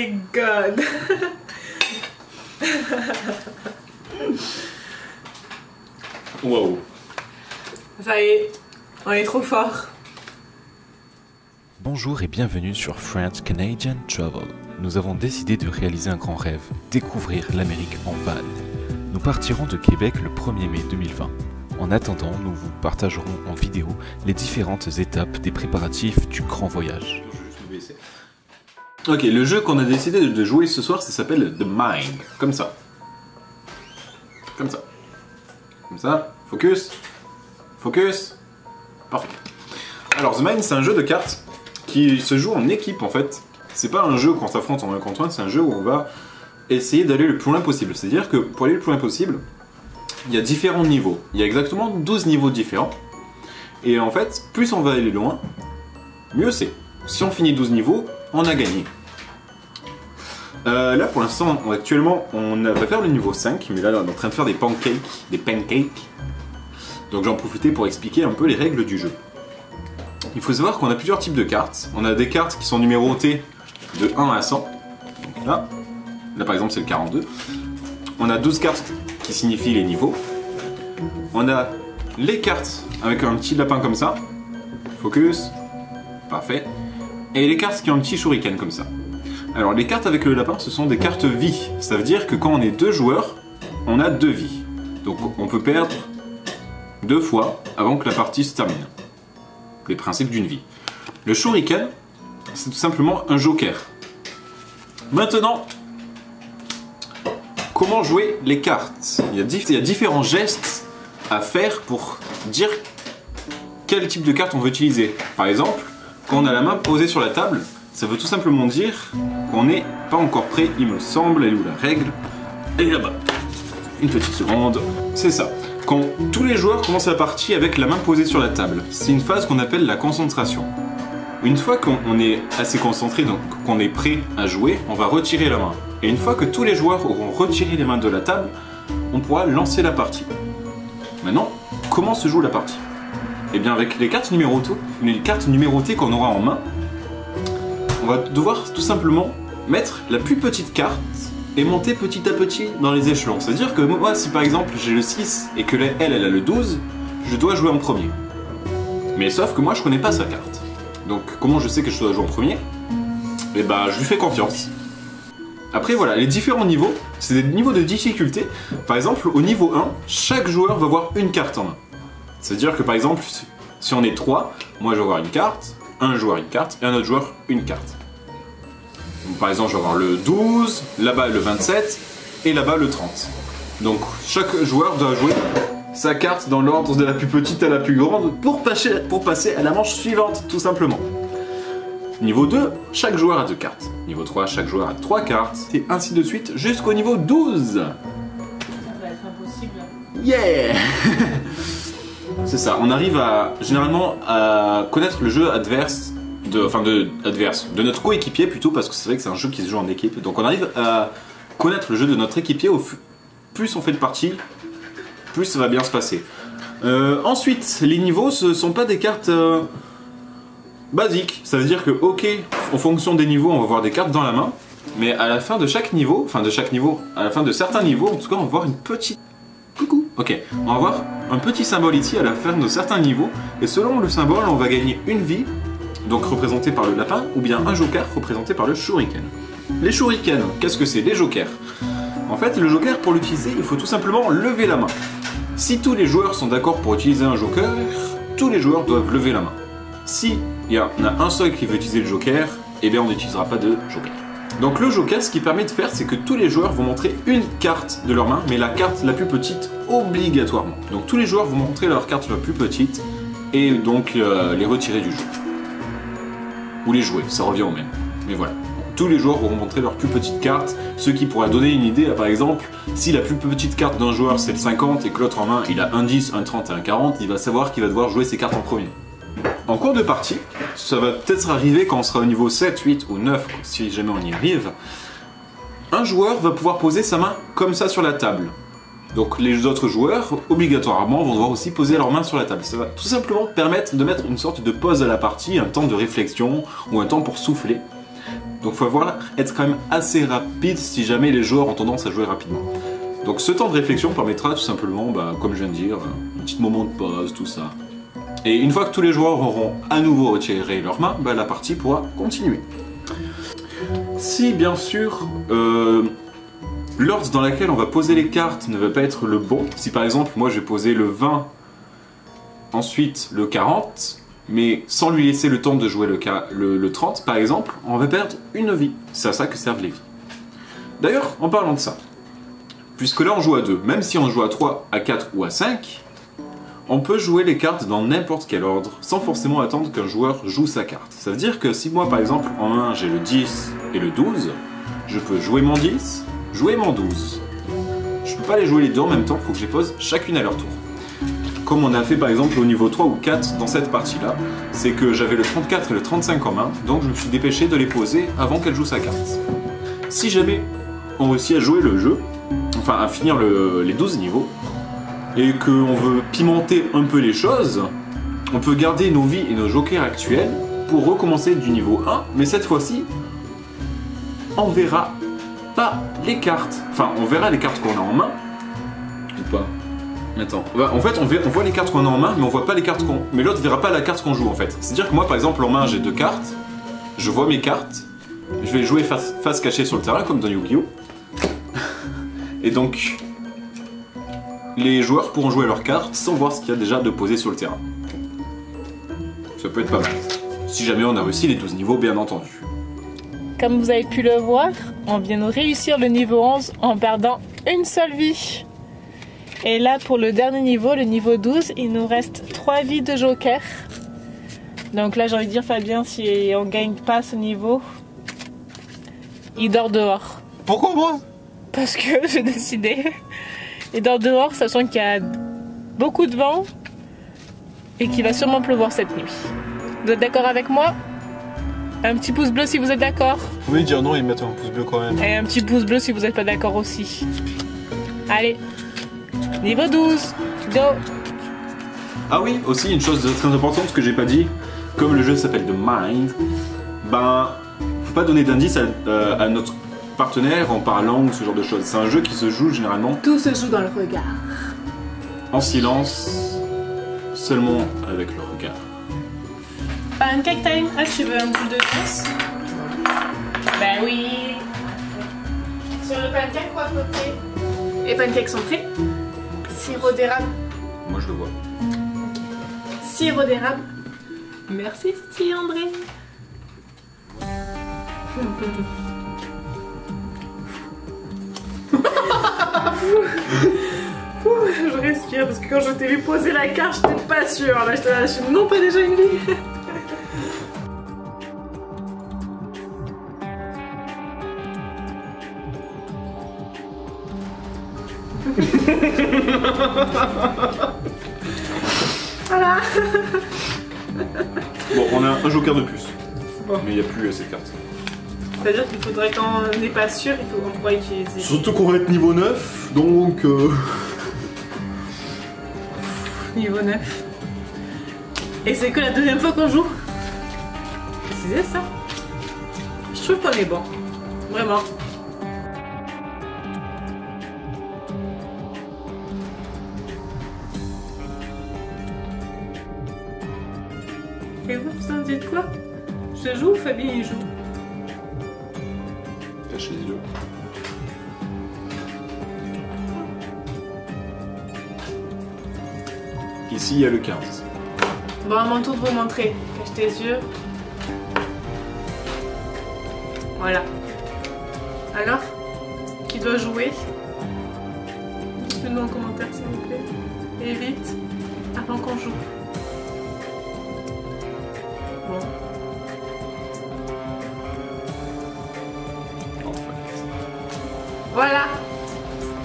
my god. Wow. Ça y est, on est trop fort. Bonjour et bienvenue sur French Canadian Travel. Nous avons décidé de réaliser un grand rêve, découvrir l'Amérique en van. Nous partirons de Québec le 1er mai 2020. En attendant, nous vous partagerons en vidéo les différentes étapes des préparatifs du grand voyage. Ok, le jeu qu'on a décidé de jouer ce soir, ça s'appelle The Mind. Comme ça. Comme ça. Comme ça. Focus. Focus. Parfait. Alors, The Mind, c'est un jeu de cartes qui se joue en équipe, en fait. C'est pas un jeu qu'on s'affronte en un contre un, c'est un jeu où on va essayer d'aller le plus loin possible. C'est-à-dire que pour aller le plus loin possible, il y a différents niveaux. Il y a exactement 12 niveaux différents. Et en fait, plus on va aller loin, mieux c'est. Si on finit 12 niveaux, on a gagné. Là pour l'instant, actuellement, on va faire le niveau 5, mais là on est en train de faire des pancakes. Donc j'en profitais pour expliquer un peu les règles du jeu. Il faut savoir qu'on a plusieurs types de cartes. On a des cartes qui sont numérotées de 1 à 100. Donc là par exemple c'est le 42. On a 12 cartes qui signifient les niveaux. On a les cartes avec un petit lapin comme ça. Focus. Parfait. Et les cartes qui ont un petit shuriken comme ça. Alors les cartes avec le lapin, ce sont des cartes vie. Ça veut dire que quand on est deux joueurs, on a 2 vies. Donc on peut perdre 2 fois avant que la partie se termine. Les principes d'une vie. Le shuriken, c'est tout simplement un joker. Maintenant, comment jouer les cartes? Il y a différents gestes à faire pour dire quel type de carte on veut utiliser. Par exemple, quand on a la main posée sur la table, ça veut tout simplement dire qu'on n'est pas encore prêt, il me semble. Elle est où la règle? Elle est là-bas. Une petite seconde. C'est ça. Quand tous les joueurs commencent la partie avec la main posée sur la table, c'est une phase qu'on appelle la concentration. Une fois qu'on est assez concentré, donc qu'on est prêt à jouer, on va retirer la main. Et une fois que tous les joueurs auront retiré les mains de la table, on pourra lancer la partie. Maintenant, comment se joue la partie? Eh bien avec les cartes numérotées qu'on aura en main, on va devoir tout simplement mettre la plus petite carte et monter petit à petit dans les échelons. C'est-à-dire que moi, si par exemple j'ai le 6 et que elle a le 12, je dois jouer en premier. Mais sauf que moi je connais pas sa carte. Donc comment je sais que je dois jouer en premier? Eh ben je lui fais confiance. Après voilà, les différents niveaux, c'est des niveaux de difficulté. Par exemple, au niveau 1, chaque joueur va avoir une carte en main. C'est-à-dire que par exemple, si on est 3, moi je vais avoir une carte, un joueur une carte et un autre joueur une carte. Donc, par exemple, je vais avoir le 12, là-bas le 27 et là-bas le 30. Donc chaque joueur doit jouer sa carte dans l'ordre de la plus petite à la plus grande pour passer à la manche suivante, tout simplement. Niveau 2, chaque joueur a 2 cartes. Niveau 3, chaque joueur a 3 cartes. Et ainsi de suite jusqu'au niveau 12. Ça va être impossible. Yeah. C'est ça, on arrive généralement à connaître le jeu adverse, de notre coéquipier plutôt, parce que c'est vrai que c'est un jeu qui se joue en équipe. Donc on arrive à connaître le jeu de notre équipier, plus on fait de parties, plus ça va bien se passer. Ensuite, les niveaux, ce ne sont pas des cartes basiques. Ça veut dire que, ok, en fonction des niveaux, on va avoir des cartes dans la main, mais à la fin de chaque niveau, à la fin de certains niveaux, en tout cas, on va voir une petite... Coucou. Ok, on va voir un petit symbole ici à la fin de certains niveaux, et selon le symbole, on va gagner une vie, donc représentée par le lapin, ou bien un joker représenté par le shuriken. Les shurikens, qu'est-ce que c'est? Les jokers. En fait, le joker, pour l'utiliser, il faut tout simplement lever la main. Si tous les joueurs sont d'accord pour utiliser un joker, tous les joueurs doivent lever la main. Si il y en a un seul qui veut utiliser le joker, eh bien on n'utilisera pas de joker. Donc le joker, ce qu'il permet de faire, c'est que tous les joueurs vont montrer une carte de leur main, mais la carte la plus petite obligatoirement. Donc tous les joueurs vont montrer leur carte la plus petite et donc les retirer du jeu. Ou les jouer, ça revient au même. Mais voilà. Tous les joueurs auront montré leur plus petite carte, ce qui pourra donner une idée, par exemple, si la plus petite carte d'un joueur c'est le 50 et que l'autre en main il a un 10, un 30 et un 40, il va savoir qu'il va devoir jouer ses cartes en premier. En cours de partie, ça va peut-être arriver quand on sera au niveau 7, 8 ou 9, si jamais on y arrive, un joueur va pouvoir poser sa main comme ça sur la table. Donc les autres joueurs, obligatoirement, vont devoir aussi poser leurs mains sur la table. Ça va tout simplement permettre de mettre une sorte de pause à la partie, un temps de réflexion ou un temps pour souffler. Donc il faut être quand même assez rapide si jamais les joueurs ont tendance à jouer rapidement. Donc ce temps de réflexion permettra tout simplement, comme je viens de dire, un petit moment de pause, tout ça. Et une fois que tous les joueurs auront à nouveau retiré leurs mains, la partie pourra continuer. Si bien sûr l'ordre dans lequel on va poser les cartes ne va pas être le bon, si par exemple moi je vais poser le 20, ensuite le 40, mais sans lui laisser le temps de jouer le 30 par exemple, on va perdre une vie. C'est à ça que servent les vies. D'ailleurs, en parlant de ça, puisque là on joue à 2, même si on joue à 3, à 4 ou à 5, on peut jouer les cartes dans n'importe quel ordre, sans forcément attendre qu'un joueur joue sa carte. Ça veut dire que si moi par exemple en main j'ai le 10 et le 12, je peux jouer mon 10, jouer mon 12. Je peux pas les jouer les deux en même temps, il faut que je les pose chacune à leur tour. Comme on a fait par exemple au niveau 3 ou 4 dans cette partie-là, c'est que j'avais le 34 et le 35 en main, donc je me suis dépêché de les poser avant qu'elle joue sa carte. Si jamais on réussit à jouer le jeu, enfin à finir les 12 niveaux, et qu'on veut pimenter un peu les choses, on peut garder nos vies et nos jokers actuels pour recommencer du niveau 1, mais cette fois-ci, on verra pas les cartes. Enfin, on verra les cartes qu'on a en main, ou pas. Attends, en fait, on voit les cartes qu'on a en main, mais on voit pas les cartes qu'on... Mais l'autre verra pas la carte qu'on joue, en fait. C'est-à-dire que moi, par exemple, en main, j'ai 2 cartes, je vois mes cartes, je vais jouer face cachée sur le terrain, comme dans Yu-Gi-Oh! Et donc... les joueurs pourront jouer leurs cartes sans voir ce qu'il y a déjà de posé sur le terrain. Ça peut être pas mal. Si jamais on a réussi les 12 niveaux, bien entendu. Comme vous avez pu le voir, on vient de réussir le niveau 11 en perdant une seule vie. Et là, pour le dernier niveau, le niveau 12, il nous reste 3 vies de joker. Donc là, j'ai envie de dire, Fabien, si on gagne pas ce niveau, il dort dehors. Pourquoi moi? Parce que j'ai décidé... Et dort dehors, sachant qu'il y a beaucoup de vent et qu'il va sûrement pleuvoir cette nuit. Vous êtes d'accord avec moi? Un petit pouce bleu si vous êtes d'accord. Vous pouvez dire non et mettre un pouce bleu quand même. Et un petit pouce bleu si vous n'êtes pas d'accord aussi. Allez, niveau 12, go! Ah oui, aussi une chose très importante que j'ai pas dit, comme le jeu s'appelle The Mind, faut pas donner d'indice à notre partenaire en parlant ou ce genre de choses. C'est un jeu qui se joue généralement... Tout se joue dans le regard. En silence, seulement avec le regard. Pancake time. Ah, tu veux un bout de glace? Ben oui. Sur le pancake ou à côté? Les pancakes sont prêts. Sirop d'érable. Moi je le vois. Sirop d'érable. Merci Titi André. Je respire parce que quand je t'ai vu poser la carte, j'étais pas sûre. Là, j'étais là, non, pas déjà une vie. Voilà. Bon, on a un joker de plus. Bon. Mais il n'y a plus cette carte. C'est-à-dire qu'il faudrait, quand on n'est pas sûr, il faut qu'on pourra utiliser. Surtout qu'on va être niveau 9, donc... Niveau 9. Et c'est que la deuxième fois qu'on joue. C'est ça. Je trouve qu'on est bon. Vraiment. Et vous en dites quoi? Je joue ou Fabien il joue? Cache les yeux. Ici, il y a le 15. Bon, à mon tour de vous montrer. Cache tes yeux. Voilà. Alors, qui doit jouer? Dites-le-nous en commentaire s'il vous plaît. Et vite, avant qu'on joue. Bon. Voilà.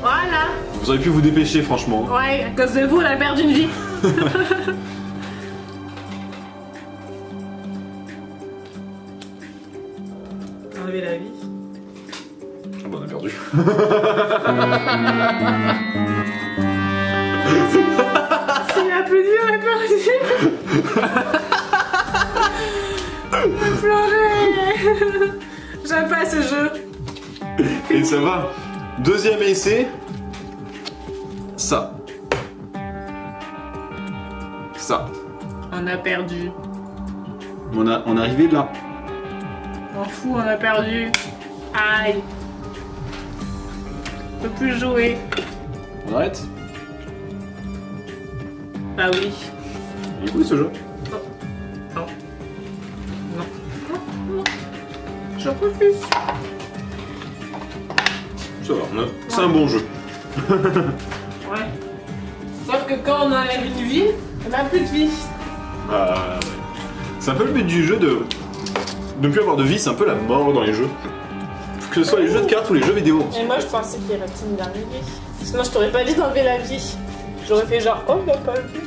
Voilà. Vous auriez pu vous dépêcher, franchement. Ouais, à cause de vous, on a perdu une vie. Enlever la vie. Ah bah, on a perdu. C'est la plus dure, on a perdu. Je pleurais. ce jeu. Et ça va. Deuxième essai. Ça. Ça. On a perdu. On est arrivé là. On fout, on a perdu. Aïe. On peut plus jouer. On arrête? Bah oui. Il est cool ce jeu. Non. Je refuse. Ça va, c'est un bon jeu. Ouais. Sauf que quand on enlève une vie, on n'a plus de vie. Ah, ouais. C'est un peu le but du jeu de ne plus avoir de vie, c'est un peu la mort dans les jeux. Que ce soit les jeux de cartes ou les jeux vidéo. Et moi je pensais qu'il restait une dernière vie. Sinon je t'aurais pas dit d'enlever la vie. J'aurais fait genre, oh il a pas vu.